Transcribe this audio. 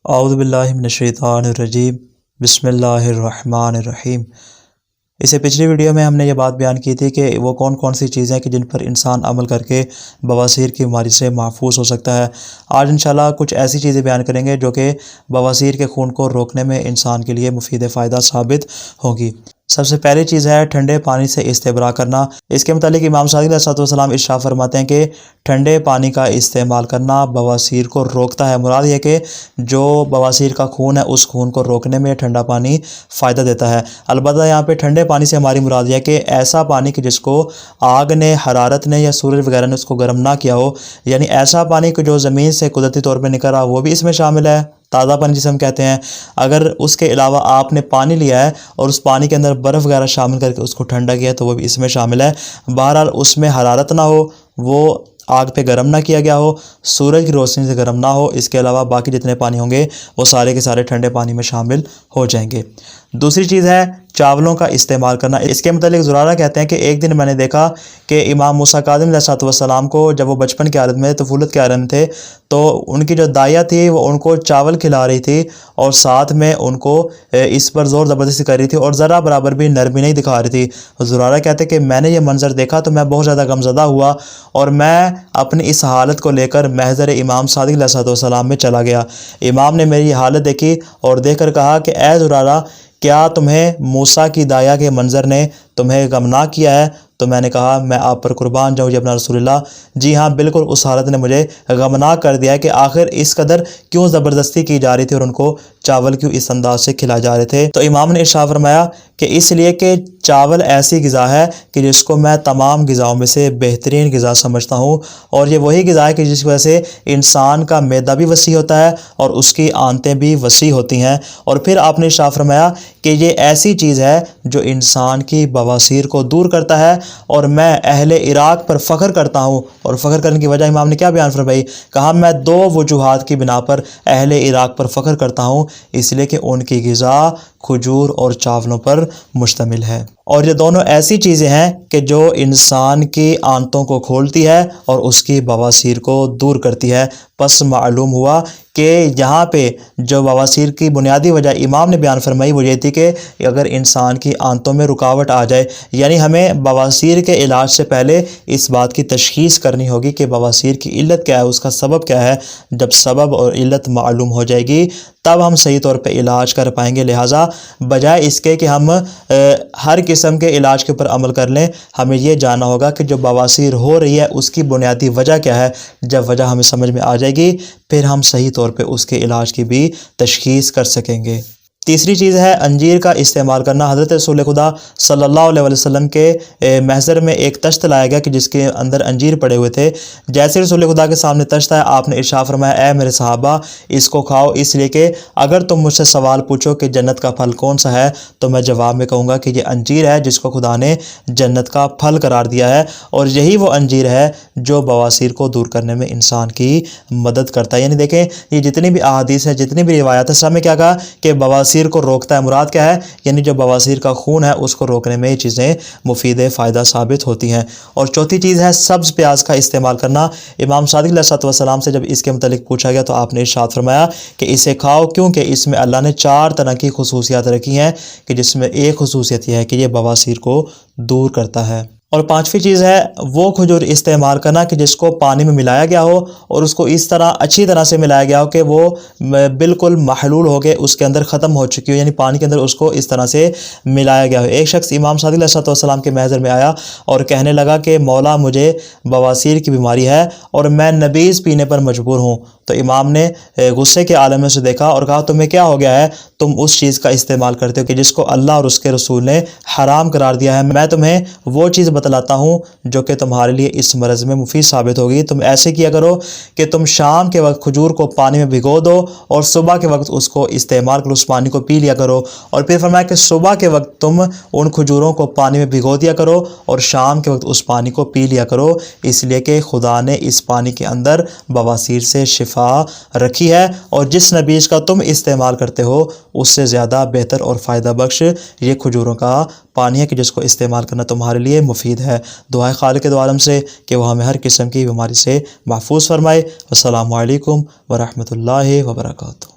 اعوذ باللہ من الشیطان الرجیم بسم اللہ الرحمن الرحیم۔ اس سے پچھلی ویڈیو میں ہم نے یہ بات بیان کی تھی کہ وہ کون کون سی چیزیں کہ جن پر انسان عمل کر کے بواسیر کی بیماری سے محفوظ ہو سکتا ہے۔ آج انشاءاللہ کچھ ایسی چیزیں بیان کریں گے جو کہ بواسیر کے خون کو روکنے میں انسان کے لیے مفید فائدہ ثابت ہوں گی۔ سب سے پہلی چیز ہے ٹھنڈے پانی سے استبراء کرنا۔ اس کے متعلق امام صادق علیہ السلام ارشاد فرماتے ہیں کہ ٹھنڈے پانی کا استعمال کرنا بواسیر کو روکتا ہے۔ مراد یہ کہ جو بواسیر کا خون ہے اس خون کو روکنے میں ٹھنڈا پانی فائدہ دیتا ہے۔ البتہ یہاں پہ ٹھنڈے پانی سے ہماری مراد یہ کہ ایسا پانی کہ جس کو آگ نے، حرارت نے یا سورج وغیرہ نے اس کو گرم نہ کیا ہو، یعنی ایسا پانی کہ جو زمین سے قدرتی طور پہ نکل رہا وہ بھی اس میں شامل ہے، تازہ پانی جسے ہم کہتے ہیں۔ اگر اس کے علاوہ آپ نے پانی لیا ہے اور اس پانی کے اندر برف وغیرہ شامل کر کے اس کو ٹھنڈا کیا ہے تو وہ بھی اس میں شامل ہے۔ بہرحال اس میں حرارت نہ ہو، وہ آگ پہ گرم نہ کیا گیا ہو، سورج کی روشنی سے گرم نہ ہو، اس کے علاوہ باقی جتنے پانی ہوں گے وہ سارے کے سارے ٹھنڈے پانی میں شامل ہو جائیں گے۔ دوسری چیز ہے چاولوں کا استعمال کرنا۔ اس کے متعلق زرارہ کہتے ہیں کہ ایک دن میں نے دیکھا کہ امام موسیٰ کاظم علیہ السلام کو جب وہ بچپن کی حالت میں، طفولت کے عالم تھے، تو ان کی جو دائیہ تھی وہ ان کو چاول کھلا رہی تھی اور ساتھ میں ان کو اس پر زور زبردستی کر رہی تھی اور ذرا برابر بھی نرمی نہیں دکھا رہی تھی۔ زرارہ کہتے ہیں کہ میں نے یہ منظر دیکھا تو میں بہت زیادہ غمزدہ ہوا اور میں اپنی اس حالت کو لے کر محضر امام صادق علیہ السلام میں چلا گیا۔ امام نے میری یہ حالت دیکھی اور دیکھ کر کہا کہ اے زرارہ، کیا تمہیں موسیٰ کی دائیہ کے منظر نے تمہیں غمناک کیا ہے؟ تو میں نے کہا میں آپ پر قربان جاؤں یا اپنا رسول اللہ، جی ہاں بالکل اس حالت نے مجھے غمناک کر دیا ہے کہ آخر اس قدر کیوں زبردستی کی جا رہی تھی اور ان کو چاول کیوں اس انداز سے کھلائے جا رہے تھے۔ تو امام نے ارشاد فرمایا کہ اس لیے کہ چاول ایسی غذا ہے کہ جس کو میں تمام غذاؤں میں سے بہترین غذا سمجھتا ہوں، اور یہ وہی غذا ہے کہ جس وجہ سے انسان کا معدہ بھی وسیع ہوتا ہے اور اس کی آنتیں بھی وسیع ہوتی ہیں۔ اور پھر آپ نے ارشاد فرمایا کہ یہ ایسی چیز ہے جو انسان کی بواسیر کو دور کرتا ہے، اور میں اہل عراق پر فخر کرتا ہوں۔ اور فخر کرنے کی وجہ امام نے کیا بیان فرمائی؟ کہا میں دو وجوہات کی بنا پر اہل عراق پر فخر کرتا ہوں، اس لیے کہ ان کی غذا کھجور اور چاولوں پر مشتمل ہے، اور یہ دونوں ایسی چیزیں ہیں کہ جو انسان کی آنتوں کو کھولتی ہے اور اس کی بواسیر کو دور کرتی ہے۔ پس معلوم ہوا کہ یہاں پہ جو بواسیر کی بنیادی وجہ امام نے بیان فرمائی وہ یہ تھی کہ اگر انسان کی آنتوں میں رکاوٹ آ جائے، یعنی ہمیں بواسیر کے علاج سے پہلے اس بات کی تشخیص کرنی ہوگی کہ بواسیر کی علت کیا ہے، اس کا سبب کیا ہے۔ جب سبب اور علت معلوم ہو جائے گی تب ہم صحیح طور پہ علاج کر پائیں گے۔ لہٰذا بجائے اس کے کہ ہم ہر قسم کے علاج کے اوپر عمل کر لیں، ہمیں یہ جاننا ہوگا کہ جو بواسیر ہو رہی ہے اس کی بنیادی وجہ کیا ہے۔ جب وجہ ہمیں سمجھ میں آ جائے گی پھر ہم صحیح طور پہ اس کے علاج کی بھی تشخیص کر سکیں گے۔ تیسری چیز ہے انجیر کا استعمال کرنا۔ حضرت رسول خدا صلی اللہ علیہ وسلم کے محضر میں ایک تشت لایا گیا کہ جس کے اندر انجیر پڑے ہوئے تھے۔ جیسے رسول خدا کے سامنے تشت آیا، آپ نے ارشاد فرمایا اے میرے صحابہ اس کو کھاؤ، اس لیے کہ اگر تم مجھ سے سوال پوچھو کہ جنت کا پھل کون سا ہے تو میں جواب میں کہوں گا کہ یہ انجیر ہے جس کو خدا نے جنت کا پھل قرار دیا ہے، اور یہی وہ انجیر ہے جو بواسیر کو دور کرنے میں انسان کی مدد کرتا ہے۔ یعنی دیکھیں یہ جتنی بھی احادیث ہیں، جتنی بھی روایات ہیں، سب میں کیا کہا کہ بواسیر کو روکتا ہے۔ مراد کیا ہے؟ یعنی جو بواسیر کا خون ہے اس کو روکنے میں یہ چیزیں مفید فائدہ ثابت ہوتی ہیں۔ اور چوتھی چیز ہے سبز پیاز کا استعمال کرنا۔ امام صادق علیہ السلام سے جب اس کے متعلق پوچھا گیا تو آپ نے ارشاد فرمایا کہ اسے کھاؤ، کیونکہ اس میں اللہ نے 4 طرح کی خصوصیات رکھی ہیں کہ جس میں ایک خصوصیت یہ ہے کہ یہ بواسیر کو دور کرتا ہے۔ اور پانچویں چیز ہے وہ کھجور استعمال کرنا کہ جس کو پانی میں ملایا گیا ہو اور اس کو اس طرح اچھی طرح سے ملایا گیا ہو کہ وہ بالکل محلول ہو کے اس کے اندر ختم ہو چکی ہو، یعنی پانی کے اندر اس کو اس طرح سے ملایا گیا ہو۔ ایک شخص امام صادق علیہ السلام کے محضر میں آیا اور کہنے لگا کہ مولا مجھے بواسیر کی بیماری ہے اور میں نبیذ پینے پر مجبور ہوں۔ تو امام نے غصے کے عالم میں سے دیکھا اور کہا تمہیں کیا ہو گیا ہے؟ تم اس چیز کا استعمال کرتے ہو کہ جس کو اللہ اور اس کے رسول نے حرام قرار دیا ہے۔ میں تمہیں وہ چیز بتلاتا ہوں جو کہ تمہارے لیے اس مرض میں مفید ثابت ہوگی۔ تم ایسے کیا کرو کہ تم شام کے وقت کھجور کو پانی میں بھگو دو اور صبح کے وقت اس کو استعمال کرو، اس پانی کو پی لیا کرو۔ اور پھر فرمایا کہ صبح کے وقت تم ان کھجوروں کو پانی میں بھگو دیا کرو اور شام کے وقت اس پانی کو پی لیا کرو، اس لیے کہ خدا نے اس پانی کے اندر بواسیر سے شفا رکھی ہے، اور جس نبیذ کا تم استعمال کرتے ہو اس سے زیادہ بہتر اور فائدہ بخش یہ کھجوروں کا پانی ہے کہ جس کو استعمال کرنا تمہارے لیے مفید ہے۔ دعائے خالق دو عالم سے کہ وہ ہمیں ہر قسم کی بیماری سے محفوظ فرمائے۔ السلام علیکم ورحمۃ اللہ وبرکاتہ۔